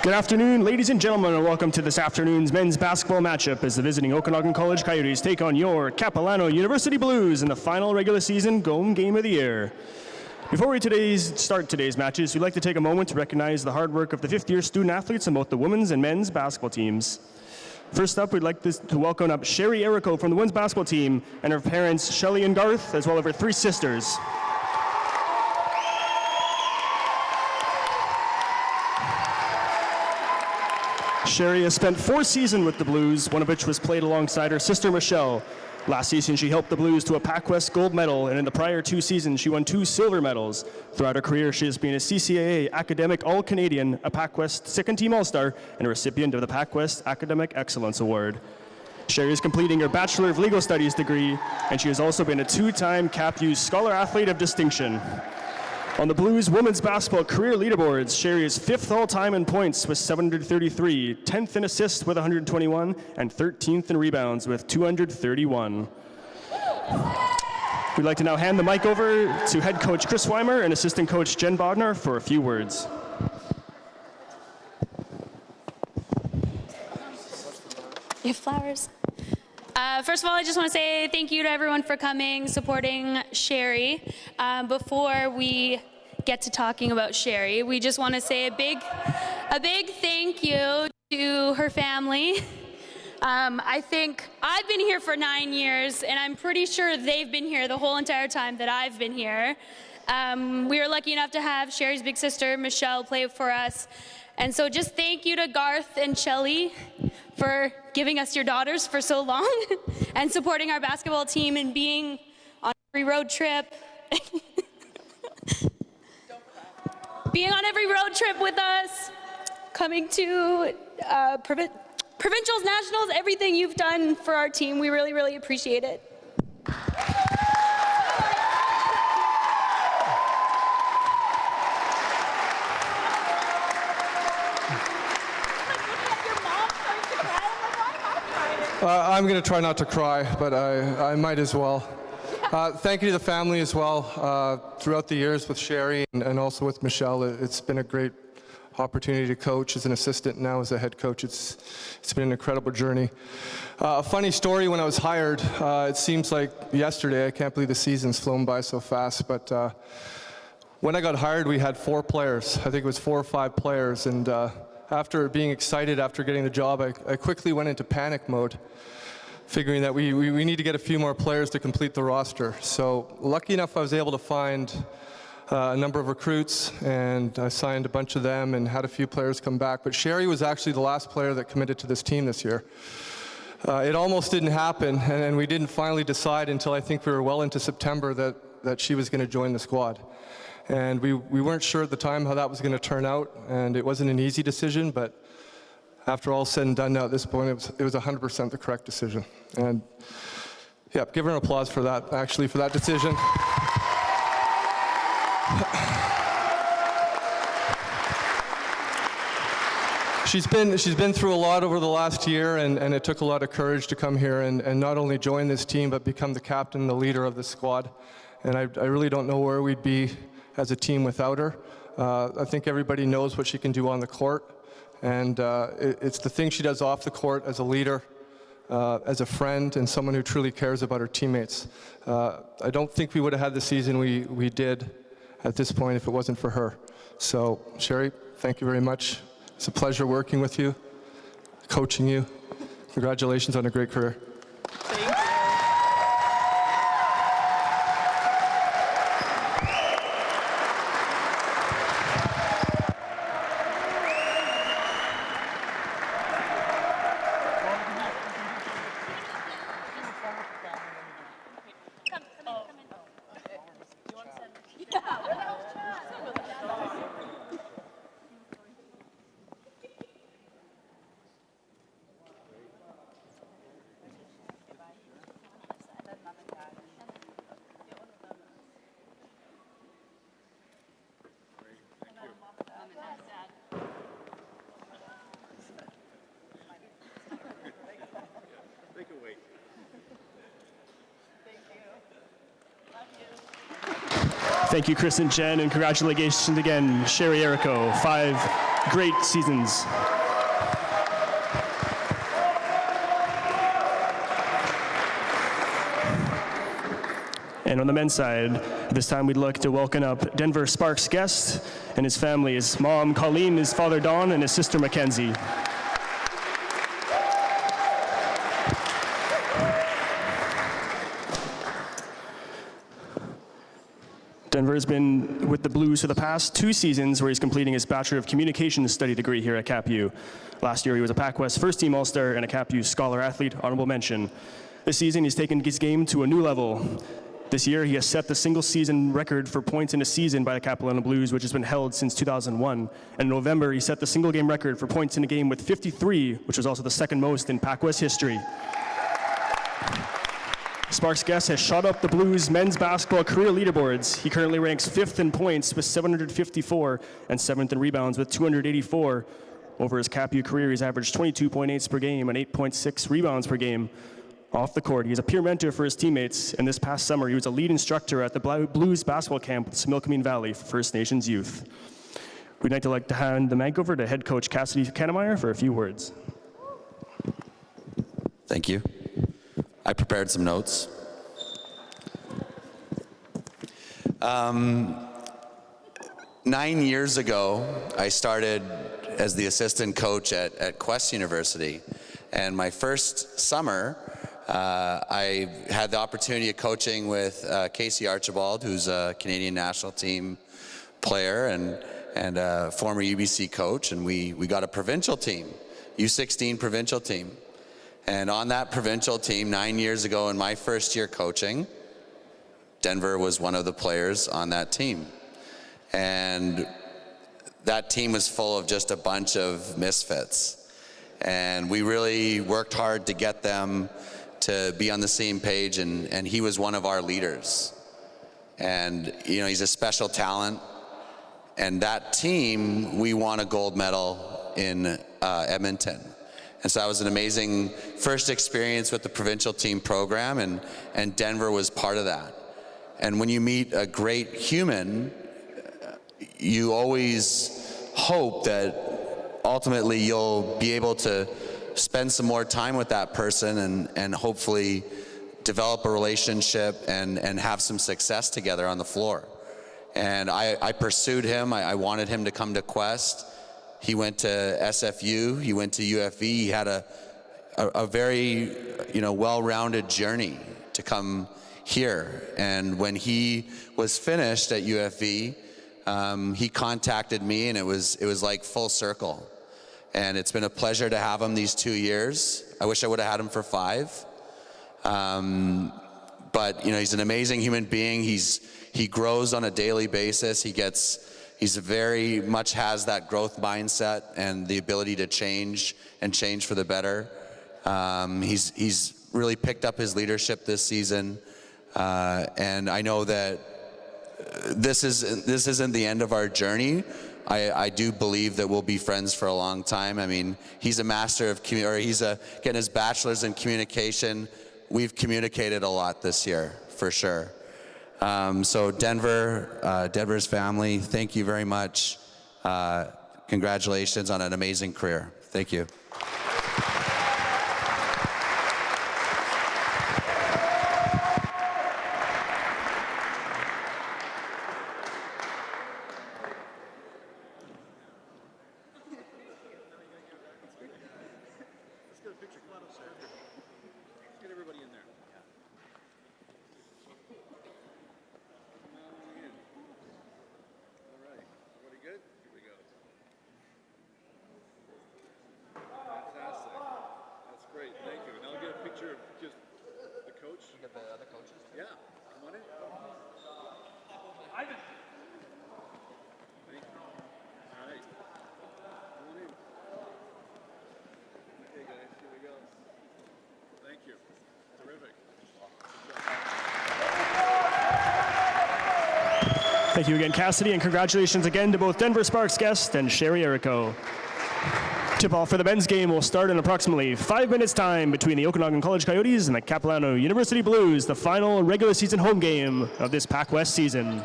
Good afternoon, ladies and gentlemen, and welcome to this afternoon's men's basketball matchup as the visiting Okanagan College Coyotes take on your Capilano University Blues in the final regular season home game of the year. Before we start today's matches, we'd like to take a moment to recognize the hard work of the fifth-year student athletes on both the women's and men's basketball teams. First up, we'd like to welcome up Sherrie Errico from the women's basketball team and her parents, Shelly and Garth, as well as her three sisters. Sherrie has spent 4 seasons with the Blues, one of which was played alongside her sister Michelle. Last season, she helped the Blues to a PacWest gold medal, and in the prior 2 seasons, she won 2 silver medals. Throughout her career, she has been a CCAA Academic All-Canadian, a PacWest Second-Team All-Star, and a recipient of the PacWest Academic Excellence Award. Sherrie is completing her Bachelor of Legal Studies degree, and she has also been a 2-time CapU Scholar Athlete of Distinction. On the Blues women's basketball career leaderboards, Sherrie is 5th all-time in points with 733, 10th in assists with 121, and 13th in rebounds with 231. We'd like to now hand the mic over to head coach Chris Weimer and assistant coach Jen Bodnar for a few words. You have flowers. First of all, I just want to say thank you to everyone for coming, supporting Sherrie. Before we get to talking about Sherrie, we just want to say a big thank you to her family. I think I've been here for 9 years, and I'm pretty sure they've been here the whole entire time that I've been here. We were lucky enough to have Sherrie's big sister, Michelle, play for us. And so just thank you to Garth and Shelly for giving us your daughters for so long and supporting our basketball team and being on every road trip. Being on every road trip with us, coming to provincials, nationals, everything you've done for our team. We really, really appreciate it. I'm going to try not to cry, but I might as well. Thank you to the family as well. Throughout the years with Sherrie and also with Michelle, it's been a great opportunity to coach as an assistant, now as a head coach. It's been an incredible journey. A funny story, when I was hired, it seems like yesterday. I can't believe the season's flown by so fast, but when I got hired, we had 4 players. I think it was 4 or 5 players, and after being excited after getting the job, I quickly went into panic mode, figuring that we need to get a few more players to complete the roster. So lucky enough, I was able to find a number of recruits, and I signed a bunch of them and had a few players come back. But Sherrie was actually the last player that committed to this team this year. It almost didn't happen, and we didn't finally decide until I think we were well into September that she was going to join the squad. And we weren't sure at the time how that was going to turn out, and it wasn't an easy decision, but after all said and done now at this point, it was 100% the correct decision. And yeah, give her an applause for that, actually, for that decision. She's been through a lot over the last year, and it took a lot of courage to come here and not only join this team, but become the captain, the leader of the squad. And I really don't know where we'd be as a team without her. I think everybody knows what she can do on the court, and it's the thing she does off the court as a leader, as a friend, and someone who truly cares about her teammates. I don't think we would have had the season we did at this point if it wasn't for her. So, Sherrie, thank you very much. It's a pleasure working with you, coaching you. Congratulations on a great career. Thank you, Chris and Jen, and congratulations again, Sherrie Errico, 5 great seasons. And on the men's side, this time we'd like to welcome up Denver Sparks guest and his family, his mom, Colleen, his father, Don, and his sister, Mackenzie. Denver has been with the Blues for the past 2 seasons, where he's completing his Bachelor of Communications study degree here at CapU. Last year, he was a PacWest first-team All-Star and a CapU Scholar Athlete, honorable mention. This season, he's taken his game to a new level. This year, he has set the single-season record for points in a season by the Capilano Blues, which has been held since 2001. And in November, he set the single-game record for points in a game with 53, which was also the second most in PacWest history. Sparks Guest has shot up the Blues men's basketball career leaderboards. He currently ranks 5th in points with 754 and 7th in rebounds with 284. Over his CapU career, he's averaged 22 points per game and 8.6 rebounds per game. Off the court, he's a peer mentor for his teammates, and this past summer, he was a lead instructor at the Blues basketball camp with Similkameen Valley for First Nations youth. We'd like to hand the mic over to head coach Cassidy Kannemeyer for a few words. Thank you. I prepared some notes. 9 years ago, I started as the assistant coach at Quest University. And my first summer, I had the opportunity of coaching with Casey Archibald, who's a Canadian national team player and a former UBC coach. And we got a provincial team, U16 provincial team. And on that provincial team, 9 years ago in my first year coaching, Denver was one of the players on that team. And that team was full of just a bunch of misfits. And we really worked hard to get them to be on the same page, and he was one of our leaders. And, you know, he's a special talent. And that team, we won a gold medal in Edmonton. And so that was an amazing first experience with the provincial team program, and Denver was part of that. And when you meet a great human, you always hope that ultimately you'll be able to spend some more time with that person and hopefully develop a relationship and have some success together on the floor. And I pursued him. I wanted him to come to Quest. He went to SFU, he went to UFV, he had a very, you know, well-rounded journey to come here. And when he was finished at UFV, he contacted me, and it was like full circle. And it's been a pleasure to have him these 2 years. I wish I would have had him for 5. But, you know, he's an amazing human being. He grows on a daily basis. He's very much has that growth mindset and the ability to change and change for the better. He's really picked up his leadership this season, and I know that this isn't the end of our journey. I do believe that we'll be friends for a long time. I mean, he's a master of getting his bachelor's in communication. We've communicated a lot this year, for sure. So Denver's family, thank you very much. Congratulations on an amazing career. Thank you. Thank you again, Cassidy, and congratulations again to both Denver Sparks guest and Sherrie Errico. Tip-off for the men's game will start in approximately 5 minutes' time between the Okanagan College Coyotes and the Capilano University Blues, the final regular season home game of this PacWest season.